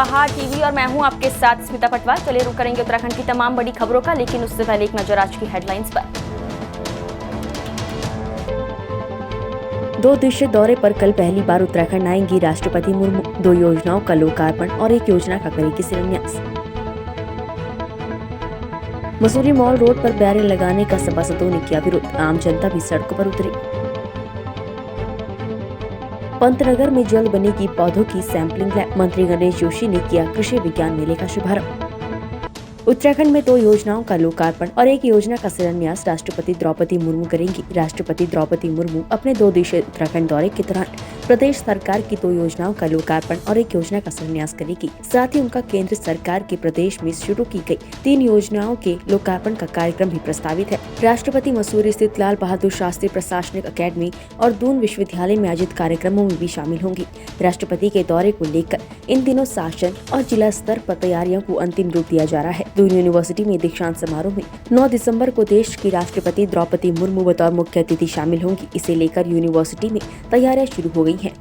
पहाड़ टीवी और मैं हूं आपके साथ स्मिता पटवार। चलिए रुक करेंगे उत्तराखंड की तमाम बड़ी खबरों का, लेकिन उससे पहले एक नजर आज की हेडलाइंस पर। 2 दिवसीय दौरे पर कल पहली बार उत्तराखंड आएंगी राष्ट्रपति मुर्मू। 2 योजनाओं का लोकार्पण और एक योजना का करेगी शिलान्यास। मसूरी मॉल रोड पर बैरियर लगाने का सभासदों ने किया विरोध। आम जनता भी सड़कों पर उतरी। पंतनगर में जल्द बनेगी पौधों की सैंपलिंग लैब। मंत्री गणेश जोशी ने किया कृषि विज्ञान मेले का शुभारंभ। उत्तराखंड में 2 योजनाओं का लोकार्पण और एक योजना का शिलान्यास राष्ट्रपति द्रौपदी मुर्मू करेंगी। राष्ट्रपति द्रौपदी मुर्मू अपने 2 दिवसीय उत्तराखंड दौरे के दौरान प्रदेश सरकार की 2 योजनाओं का लोकार्पण और एक योजना का शिलान्यास करेगी। साथ ही उनका केंद्र सरकार के प्रदेश में शुरू की गई 3 योजनाओं के लोकार्पण का कार्यक्रम भी प्रस्तावित है। राष्ट्रपति मसूरी स्थित लाल बहादुर शास्त्री प्रशासनिक अकेडमी और दून विश्वविद्यालय में आयोजित कार्यक्रमों में भी शामिल होंगी। राष्ट्रपति के दौरे को लेकर इन दिनों शासन और जिला स्तर पर तैयारियों को अंतिम रूप दिया जा रहा है। दून यूनिवर्सिटी में दीक्षांत समारोह में 9 दिसंबर को देश की राष्ट्रपति द्रौपदी मुर्मू बतौर मुख्य अतिथि शामिल होंगी। इसे लेकर यूनिवर्सिटी में तैयारियां शुरू हो गई हैं।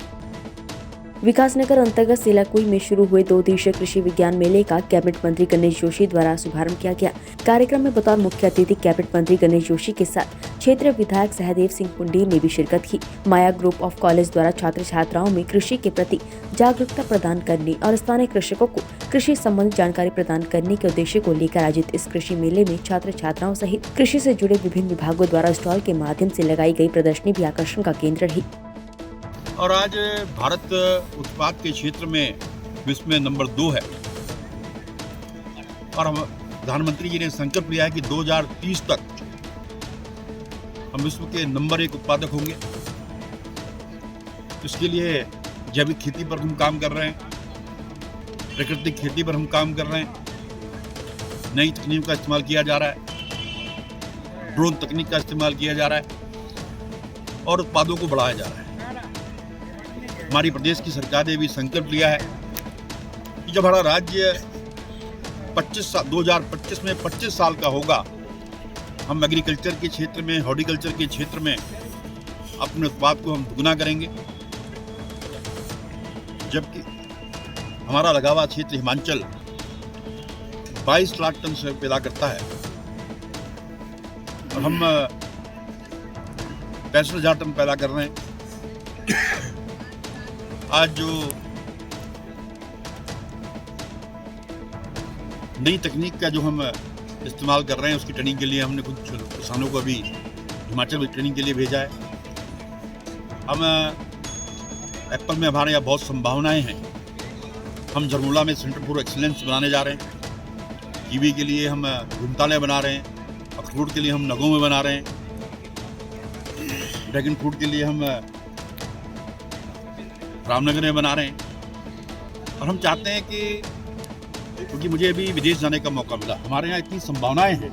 विकासनगर अंतर्गत सिलाकुई में शुरू हुए 2 दिवसीय कृषि विज्ञान मेले का कैबिनेट मंत्री गणेश जोशी द्वारा शुभारंभ किया गया। कार्यक्रम में बतौर मुख्य अतिथि कैबिनेट मंत्री गणेश जोशी के साथ क्षेत्रीय विधायक सहदेव सिंह पुंडीर ने भी शिरकत की। माया ग्रुप ऑफ कॉलेज द्वारा छात्र छात्राओं में कृषि के प्रति जागरूकता प्रदान करने और स्थानीय कृषकों को कृषि संबंधी जानकारी प्रदान करने के उद्देश्य को लेकर आयोजित इस कृषि मेले में छात्र छात्राओं सहित कृषि से जुड़े विभिन्न विभागों द्वारा स्टॉल के माध्यम से लगाई गई प्रदर्शनी भी आकर्षण का केंद्र रही। और आज भारत उत्पाद के क्षेत्र में विश्व में नंबर 2 है और हम प्रधानमंत्री जी ने संकल्प लिया है कि 2030 तक हम विश्व के नंबर 1 उत्पादक होंगे। इसके लिए जैविक खेती पर हम काम कर रहे हैं, प्राकृतिक खेती पर हम काम कर रहे हैं, नई तकनीक का इस्तेमाल किया जा रहा है, ड्रोन तकनीक का इस्तेमाल किया जा रहा है और उत्पादों को बढ़ाया जा रहा है। हमारी प्रदेश की सरकार ने भी संकल्प लिया है कि जब हमारा राज्य 2025 में 25 साल का होगा, हम एग्रीकल्चर के क्षेत्र में, हॉर्टिकल्चर के क्षेत्र में अपने उत्पाद को हम दुगना करेंगे। जबकि हमारा लगा हुआ क्षेत्र हिमाचल 22 लाख टन से पैदा करता है और हम 65,000 टन पैदा कर रहे हैं। आज जो नई तकनीक का जो हम इस्तेमाल कर रहे हैं उसकी ट्रेनिंग के लिए हमने कुछ किसानों को अभी हिमाचल में ट्रेनिंग के लिए भेजा है। हम एप्पल में हमारे यहाँ बहुत संभावनाएं हैं। हम जरमूला में सेंटर फॉर एक्सीलेंस बनाने जा रहे हैं। कीवी के लिए हम घुमताले बना रहे हैं, अखरोट के लिए हम नगों में बना रहे हैं, ड्रैगन फ्रूट के लिए हम रामनगर में बना रहे हैं। और हम चाहते हैं कि, क्योंकि मुझे अभी विदेश जाने का मौका मिला, हमारे यहाँ इतनी संभावनाएं हैं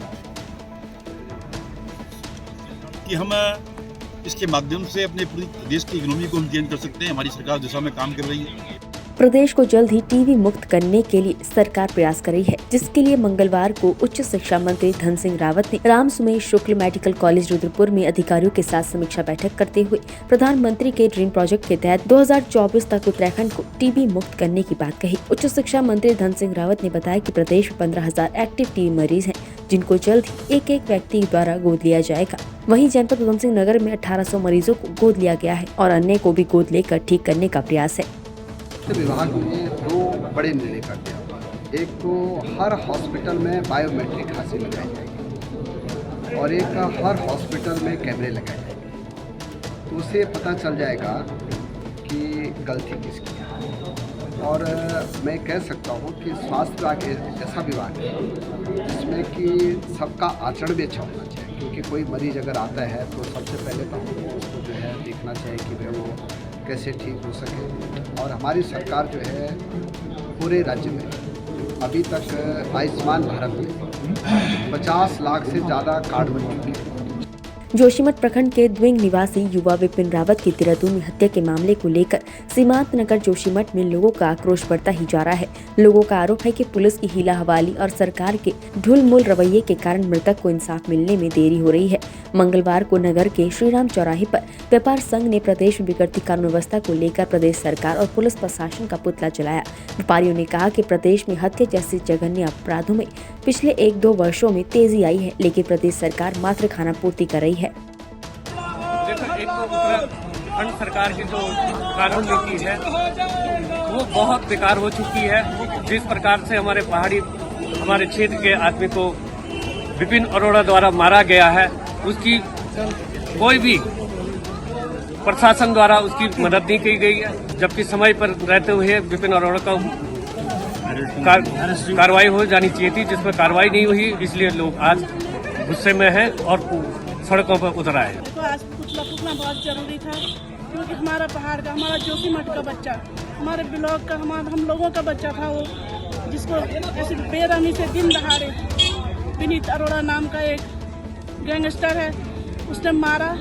कि हम इसके माध्यम से अपने पूरी देश की इकोनॉमी को हम चेंज कर सकते हैं। हमारी सरकार दिशा में काम कर रही है। प्रदेश को जल्द ही टीबी मुक्त करने के लिए सरकार प्रयास कर रही है, जिसके लिए मंगलवार को उच्च शिक्षा मंत्री धन सिंह रावत ने राम सुमेश शुक्ल मेडिकल कॉलेज रुद्रपुर में अधिकारियों के साथ समीक्षा बैठक करते हुए प्रधानमंत्री के ड्रीम प्रोजेक्ट के तहत 2024 तक उत्तराखंड को टीबी मुक्त करने की बात कही। उच्च शिक्षा मंत्री धन सिंह रावत ने बताया कि प्रदेश में 15,000 एक्टिव टीबी मरीज हैं, जिनको जल्द ही एक व्यक्ति द्वारा गोद लिया जाएगा। वहीं जनपद उधम सिंह नगर में 1800 मरीजों को गोद लिया गया है और अन्य को भी गोद लेकर ठीक करने का प्रयास है। विभाग ने 2 बड़े निर्णय कर दिया। एक तो हर हॉस्पिटल में बायोमेट्रिक हाजिरी लगाई जाएगी और एक हर हॉस्पिटल में कैमरे लगाए जाएंगे, तो उससे पता चल जाएगा कि गलती किसकी है। और मैं कह सकता हूँ कि स्वास्थ्य विभाग एक ऐसा विभाग है जिसमें कि सबका आचरण भी अच्छा होना चाहिए, क्योंकि कोई मरीज अगर आता है तो सबसे पहले तो हमको उसको जो है देखना चाहिए कि वह वो कैसे ठीक हो सके। और हमारी सरकार जो है पूरे राज्य में अभी तक आयुष्मान भारत में 50 लाख से ज़्यादा कार्ड बन चुके हैं। जोशीमठ प्रखंड के द्विंग निवासी युवा विपिन रावत की देहरादून में हत्या के मामले को लेकर सीमांत नगर जोशीमठ में लोगों का आक्रोश बढ़ता ही जा रहा है। लोगों का आरोप है कि पुलिस की हीला हवाली और सरकार के ढुलमुल रवैये के कारण मृतक को इंसाफ मिलने में देरी हो रही है। मंगलवार को नगर के श्रीराम चौराहे पर व्यापार संघ ने प्रदेश में बिगड़ती कानून व्यवस्था को लेकर प्रदेश सरकार और पुलिस प्रशासन का पुतला जलाया। व्यापारियों ने कहा कि प्रदेश में हत्या जैसे जघन्य अपराधों में पिछले 1-2 वर्षों में तेजी आई है, लेकिन प्रदेश सरकार मात्र खाना पूर्ति कर रही है। देखो, एक तो उत्तराखंड सरकार की जो कानून नीति है वो बहुत बेकार हो चुकी है। जिस प्रकार से हमारे क्षेत्र के आदमी को विपिन अरोड़ा द्वारा मारा गया है, उसकी कोई भी प्रशासन द्वारा उसकी मदद नहीं की गई है, जबकि समय पर रहते हुए विपिन अरोड़ा का कार्रवाई हो जानी चाहिए थी, जिस पर कार्रवाई नहीं हुई। इसलिए लोग आज गुस्से में हैं और सड़कों पर उतर आए। तो आज पुतला फूकना बहुत जरूरी था, क्योंकि हमारा पहाड़ का, हमारा जोशीमठ का बच्चा, हमारे ब्लॉक का, हम लोगों का बच्चा था वो, जिसको ऐसे बेरहमी से दिन दहाड़े विनीत अरोड़ा नाम का एक गैंगस्टर है, उसने मारा।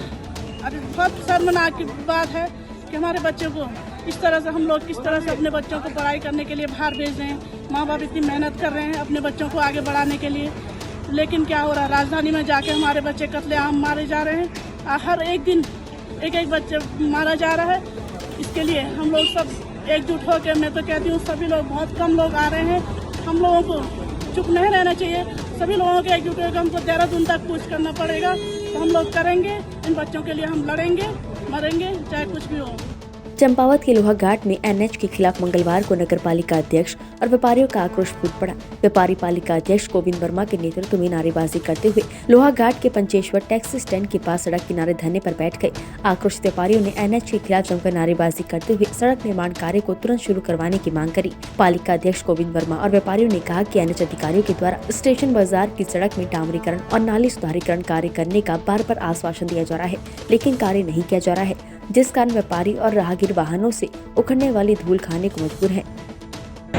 और बहुत शर्मनाक की बात है कि हमारे बच्चों को इस तरह से, हम लोग किस तरह से अपने बच्चों को पढ़ाई करने के लिए बाहर भेज रहे हैं। माँ बाप इतनी मेहनत कर रहे हैं अपने बच्चों को आगे बढ़ाने के लिए, लेकिन क्या हो रहा है, राजधानी में जाके हमारे बच्चे कत्लेआम मारे जा रहे हैं। हर एक दिन एक बच्चे मारा जा रहा है। इसके लिए हम लोग सब एकजुट होकर, मैं तो कहती हूँ सभी लोग, बहुत कम लोग आ रहे हैं, हम लोगों को चुप नहीं रहना चाहिए। सभी लोगों के एकजुट होकर हमको देहरादून तक कूच करना पड़ेगा, तो हम लोग करेंगे। इन बच्चों के लिए हम लड़ेंगे, मरेंगे, चाहे कुछ भी हो। चंपावत के लोहा घाट में एनएच के खिलाफ मंगलवार को नगर पालिका अध्यक्ष और व्यापारियों का आक्रोश फूट पड़ा। व्यापारी पालिका अध्यक्ष गोविंद वर्मा के नेतृत्व में नारेबाजी करते हुए लोहा घाट के पंचेश्वर टैक्सी स्टैंड के पास सड़क किनारे धरने पर बैठ गए। आक्रोशित व्यापारियों ने एनएच के खिलाफ जमकर नारेबाजी करते हुए सड़क निर्माण कार्य को तुरंत शुरू करवाने की मांग करी। पालिका अध्यक्ष गोविंद वर्मा और व्यापारियों ने कहा कि एनएच अधिकारियों के द्वारा स्टेशन बाजार की सड़क में डामरीकरण और नाली सुधारीकरण कार्य करने का बार-बार आश्वासन दिया जा रहा है, लेकिन कार्य नहीं किया जा रहा है, जिस कारण व्यापारी और राहगीर वाहनों से उखड़ने वाली धूल खाने को मजबूर है।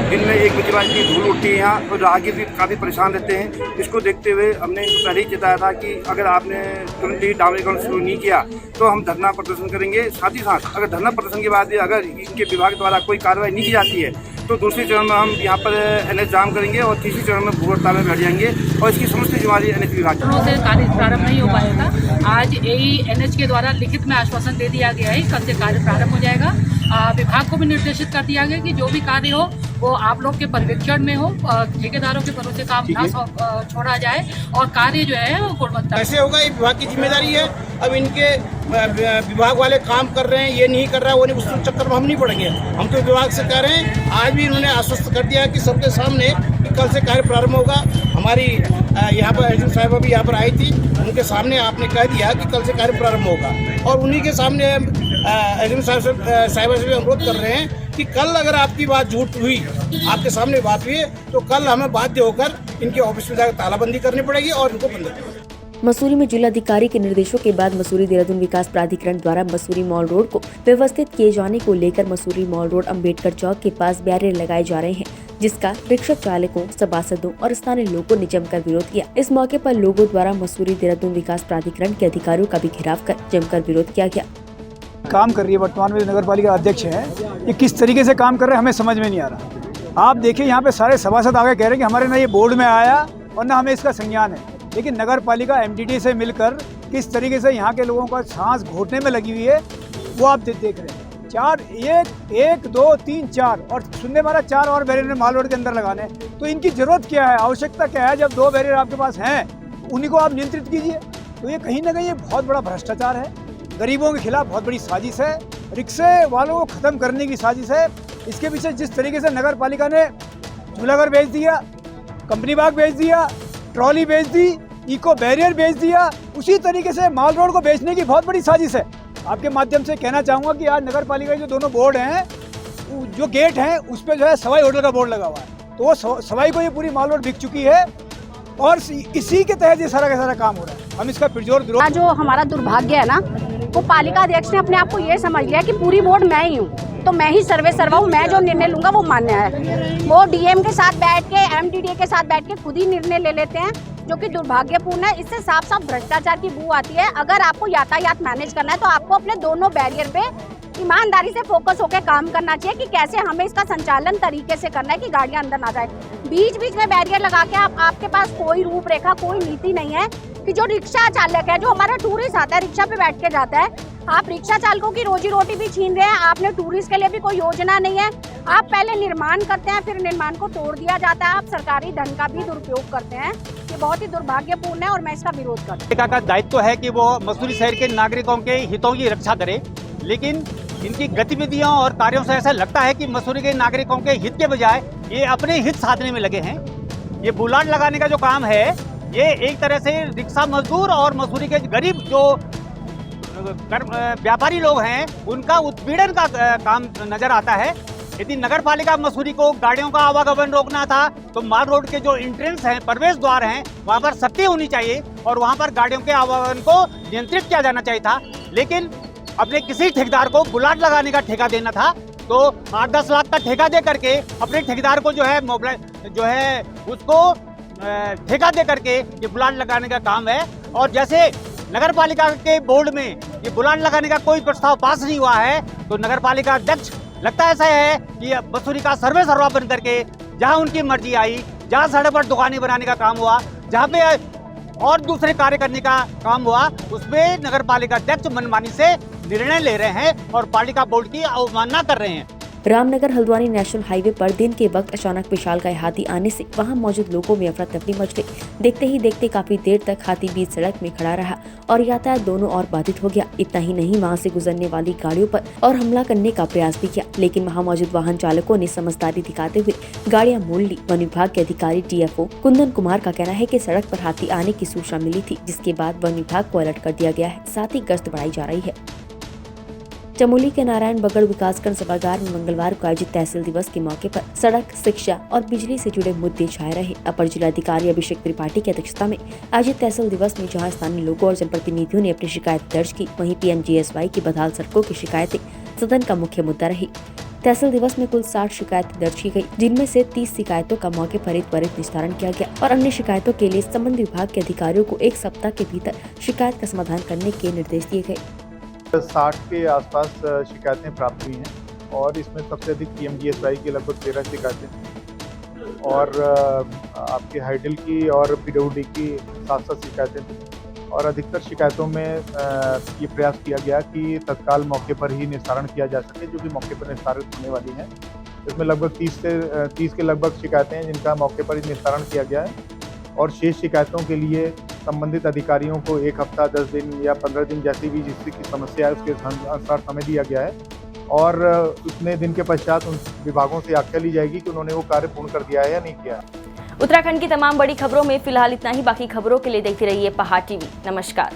दिन में 1 बजे बाद की धूल उठती है यहाँ, और राहगीर भी काफ़ी परेशान रहते हैं। इसको देखते हुए हमने पहले ही चेताया था कि अगर आपने तुरंत ही डामरीकरण शुरू नहीं किया तो हम धरना प्रदर्शन करेंगे। साथ ही साथ अगर धरना प्रदर्शन के बाद भी अगर इनके विभाग द्वारा कोई कार्रवाई नहीं की जाती है तो दूसरे चरण में हम यहाँ पर एनएच जाम करेंगे और तीसरी चरण में भूगर्भ ताल में बैठ जाएंगे, और इसकी समस्त जिम्मेदारी एनएच विभाग से कार्य प्रारंभ नहीं हो पाएगा। आज एनएच के द्वारा लिखित में आश्वासन दे दिया गया है, कल से कार्य प्रारंभ हो जाएगा। विभाग को भी निर्देशित कर दिया गया कि जो भी कार्य हो वो आप लोग के पर्यवेक्षण में हो, ठेकेदारों के भरोसे काम ना छोड़ा जाए और कार्य जो है वो गुणवत्ता। कैसे होगा, ये विभाग की जिम्मेदारी है। अब इनके विभाग वाले काम कर रहे हैं, ये नहीं कर रहा है, वो नहीं, उस चक्कर में हम नहीं पड़ेंगे। हम तो विभाग से कह रहे हैं, आज भी इन्होंने आश्वस्त कर दिया कि सबके सामने कि कल से कार्य प्रारंभ होगा। हमारी यहाँ पर एसडीएम साहिबा भी यहाँ पर आई थी, उनके सामने आपने कह दिया कि कल से कार्य प्रारंभ होगा, और उन्हीं के सामने एसडीएम साहिबा से भी अनुरोध कर रहे हैं कि कल अगर आपकी बात झूठ हुई, आपके सामने बात हुई, तो कल हमें बाध्य होकर इनके ऑफिस में जाकर तालाबंदी करनी पड़ेगी और इनको बंद करना पड़ेगा। मसूरी में जिलाधिकारी के निर्देशों के बाद मसूरी देहरादून विकास प्राधिकरण द्वारा मसूरी मॉल रोड को व्यवस्थित किए जाने को लेकर मसूरी मॉल रोड अंबेडकर चौक के पास बैरियर लगाए जा रहे हैं, जिसका रिक्शा चालकों, सभासदों और स्थानीय लोगों ने जमकर विरोध किया। इस मौके पर लोगों द्वारा मसूरी देहरादून विकास प्राधिकरण के अधिकारियों का भी घेराव कर जमकर विरोध किया गया। काम कर रही है वर्तमान में नगर पालिका अध्यक्ष है, ये किस तरीके से काम कर रहे हैं हमें समझ में नहीं आ रहा। आप देखिए यहाँ पे सारे सभासद आगे कह रहे हैं कि हमारे ना ये बोर्ड में आया और ना हमें इसका संज्ञान है, लेकिन नगर पालिका एमडीडी से मिलकर किस तरीके से यहाँ के लोगों का सांस घोटने में लगी हुई है वो आप देख रहे हैं। 1 2 3 4 और सुनने वाला 4 और बैरियर माल रोड के अंदर लगाने, तो इनकी जरूरत क्या है, आवश्यकता क्या है? जब 2 बैरियर आपके पास हैं उन्हीं को आप नियंत्रित कीजिए। तो ये कहीं ना कहीं ये बहुत बड़ा भ्रष्टाचार है, गरीबों के खिलाफ बहुत बड़ी साजिश है, रिक्शे वालों को खत्म करने की साजिश है। इसके पीछे जिस तरीके से नगर पालिका ने झूलाघर बेच दिया, कंपनी बाग बेच दिया, ट्रॉली बेच दी, इको बैरियर बेच दिया, उसी तरीके से माल रोड को बेचने की बहुत बड़ी साजिश है। आपके माध्यम से कहना चाहूँगा कि आज नगर पालिका के जो दोनों बोर्ड हैं, जो गेट हैं, उस पर जो है सवाई होटल का बोर्ड लगा हुआ है, तो वो सवाई को ये पूरी माल रोड बिक चुकी है और इसी के तहत ये सारा का सारा काम हो रहा है। हम इसका पुरजोर विरोध। जो हमारा दुर्भाग्य है ना, वो पालिका अध्यक्ष ने अपने आप को ये समझ लिया कि पूरी बोर्ड मैं ही हूँ, तो मैं ही सर्वे सर्वा हूँ, मैं जो निर्णय लूंगा वो मान्य है। वो डीएम के साथ बैठ के, एमडीडीए के साथ बैठ के खुद ही निर्णय ले लेते हैं जो कि दुर्भाग्यपूर्ण है। इससे साफ साफ भ्रष्टाचार की बू आती है। अगर आपको यातायात मैनेज करना है तो आपको अपने दोनों बैरियर पे ईमानदारी से फोकस होकर काम करना चाहिए कि कैसे हमें इसका संचालन तरीके से करना है कि गाड़ियां अंदर ना जाए। बीच बीच में बैरियर लगा के आपके पास कोई रूपरेखा, कोई नीति नहीं है कि जो रिक्शा चालक है, जो हमारा टूरिस्ट आता है, रिक्शा पे बैठ के जाता है, आप रिक्शा चालकों की रोजी रोटी भी छीन रहे हैं। आपने टूरिस्ट के लिए भी कोई योजना नहीं है। आप पहले निर्माण करते हैं, फिर निर्माण को तोड़ दिया जाता है। आप सरकारी धन का भी दुरुपयोग करते हैं। ये बहुत ही दुर्भाग्यपूर्ण है और मैं इसका विरोध करती हूँ। पालिका का दायित्व है कि वो मसूरी शहर के नागरिकों के हितों की रक्षा करे, लेकिन इनकी गतिविधियों और कार्यों से ऐसा लगता है कि मसूरी के नागरिकों के हित के बजाय ये अपने हित साधने में लगे हैं। ये बुलान लगाने का जो काम है, ये एक तरह से रिक्शा मजदूर और मसूरी के गरीब जो व्यापारी लोग हैं उनका उत्पीड़न का काम नजर आता है। यदि नगर पालिका मसूरी को गाड़ियों का आवागमन रोकना था तो माल रोड के जो एंट्रेंस हैं, प्रवेश द्वार हैं, वहां पर सख्ती होनी चाहिए और वहां पर गाड़ियों के आवागमन को नियंत्रित किया जाना चाहिए था। लेकिन अपने किसी ठेकेदार को बुलान लगाने का ठेका देना था तो 8-10 लाख का ठेका दे करके अपने ठेकेदार को जो है उसको ठेका दे करके ये बुलान लगाने का काम है। और जैसे नगर पालिका के बोर्ड में ये बुलान लगाने का कोई प्रस्ताव पास नहीं हुआ है तो नगर पालिका अध्यक्ष लगता ऐसा है कि मसूरी का सर्वे सर्वा बन करके जहां उनकी मर्जी आई, जहां सड़क पर दुकानें बनाने का काम हुआ, जहां पे और दूसरे कार्य करने का काम हुआ, उसमें नगर पालिका अध्यक्ष मनमानी से निर्णय ले रहे हैं और पालिका बोर्ड की अवमानना कर रहे हैं। रामनगर हल्द्वानी नेशनल हाईवे पर दिन के वक्त अचानक विशालकाय हाथी आने से वहां मौजूद लोगों में अफरा तफरी मच गई। देखते ही देखते काफी देर तक हाथी बीच सड़क में खड़ा रहा और यातायात दोनों ओर बाधित हो गया। इतना ही नहीं, वहां से गुजरने वाली गाड़ियों पर और हमला करने का प्रयास भी किया, लेकिन वहां मौजूद वाहन चालकों ने समझदारी दिखाते हुए गाड़ियां मोड़ ली। वन विभाग के अधिकारी DFO कुंदन कुमार का कहना है कि सड़क पर हाथी आने की सूचना मिली थी, जिसके बाद वन विभाग को अलर्ट कर दिया गया है, साथ ही गश्त बढ़ाई जा रही है। चमोली के नारायण बगड़ विकासखंड सभागार में मंगलवार को आयोजित तहसील दिवस के मौके पर सड़क, शिक्षा और बिजली से जुड़े मुद्दे छाए रहे। अपर जिलाधिकारी अभिषेक त्रिपाठी की अध्यक्षता में आयोजित तहसील दिवस में जहां स्थानीय लोगों और जनप्रतिनिधियों ने अपनी शिकायत दर्ज की, वहीं PMGSY की बदहाल सड़कों की शिकायतें सदन का मुख्य मुद्दा रही। तहसील दिवस में कुल 60 शिकायतें दर्ज की गई, जिनमें से 30 शिकायतों का मौके पर त्वरित निस्तारण किया गया और अन्य शिकायतों के लिए संबंधित विभाग के अधिकारियों को 1 सप्ताह के भीतर शिकायत का समाधान करने के निर्देश दिए गए। 60 के आसपास शिकायतें प्राप्त हुई हैं और इसमें सबसे अधिक PMGSY की लगभग 13 शिकायतें और आपके हाइडल की और PWD की 7 शिकायतें थी और अधिकतर शिकायतों में ये प्रयास किया गया कि तत्काल मौके पर ही निस्तारण किया जा सके, जो कि मौके पर निस्तारित होने वाली हैं। इसमें लगभग 30 के लगभग शिकायतें हैं जिनका मौके पर ही निस्तारण किया गया है और शेष शिकायतों के लिए संबंधित अधिकारियों को 1 हफ्ता, 10 दिन या 15 दिन जैसी भी जिसकी समस्या है उसके अनुसार समय दिया गया है और उतने दिन के पश्चात उन विभागों से आख्या ली जाएगी कि उन्होंने वो कार्य पूर्ण कर दिया है या नहीं किया। उत्तराखंड की तमाम बड़ी खबरों में फिलहाल इतना ही। बाकी खबरों के लिए देखते रहिए पहाड़ TV। नमस्कार।